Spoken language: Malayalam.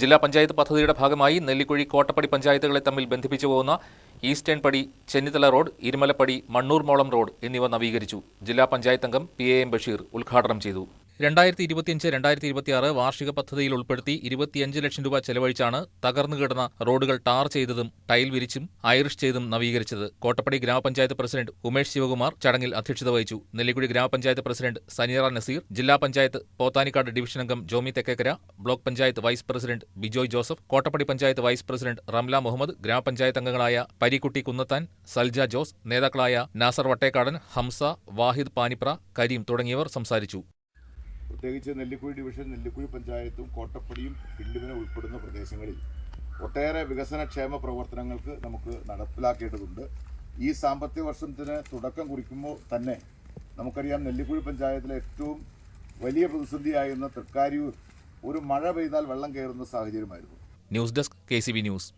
ജില്ലാ പഞ്ചായത്ത് പദ്ധതിയുടെ ഭാഗമായി നെല്ലിക്കുഴി കോട്ടപ്പടി പഞ്ചായത്തുകളെ തമ്മിൽ ബന്ധിപ്പിച്ചു പോകുന്ന ഈസ്റ്റേൺ പടി ചെന്നിത്തല റോഡ്, ഇരുമലപ്പടി മണ്ണൂർമോളം റോഡ് എന്നിവ നവീകരിച്ചു. ജില്ലാ പഞ്ചായത്ത് അംഗം PAM ബഷീർ ഉദ്ഘാടനം ചെയ്തു. 2025-2026 വാർഷിക പദ്ധതിയിൽ ഉൾപ്പെടുത്തി 25 ലക്ഷം രൂപ ചെലവഴിച്ചാണ് തകർന്നു കിടന്ന റോഡുകൾ ടാർ ചെയ്തതും ടൈൽ വിരിച്ചും ഐറിഷ് ചെയ്തും നവീകരിച്ചത്. കോട്ടപ്പടി ഗ്രാമപഞ്ചായത്ത് പ്രസിഡന്റ് ഉമേഷ് ശിവകുമാർ ചടങ്ങിൽ അധ്യക്ഷത വഹിച്ചു. നെല്ലിക്കുഴി ഗ്രാമപഞ്ചായത്ത് പ്രസിഡന്റ് സനീറ നസീർ, ജില്ലാ പഞ്ചായത്ത് പോത്താനിക്കാട് ഡിവിഷൻ അംഗം Jomy Thekkekkara, block panchayat vice president Bijoy Joseph, Kottappady panchayat vice president Ramla Muhammad, ഗ്രാമപഞ്ചായത്ത് അംഗങ്ങളായ പരിക്കുട്ടി കുന്നത്താൻ, സൽജ ജോസ്, നേതാക്കളായ നാസർ വട്ടേക്കാടൻ, ഹംസ, വാഹിദ് പാനിപ്ര, കരീം തുടങ്ങിയവർ സംസാരിച്ചു. പ്രത്യേകിച്ച് നെല്ലിക്കുഴി ഡിവിഷൻ, നെല്ലിക്കുഴി പഞ്ചായത്തും കോട്ടപ്പടിയും പില്ലുവിനെ ഉൾപ്പെടുന്ന പ്രദേശങ്ങളിൽ ഒട്ടേറെ വികസനക്ഷേമ പ്രവർത്തനങ്ങൾക്ക് നമുക്ക് നടപ്പിലാക്കേണ്ടതുണ്ട്. ഈ സാമ്പത്തിക വർഷത്തിന് തുടക്കം കുറിക്കുമ്പോൾ തന്നെ നമുക്കറിയാം, നെല്ലിക്കുഴി പഞ്ചായത്തിലെ ഏറ്റവും വലിയ പ്രതിസന്ധിയായിരുന്ന തൃക്കാരിയൂർ ഒരു മഴ പെയ്താൽ വെള്ളം കയറുന്ന സാഹചര്യമായിരുന്നു. News desk KCB news.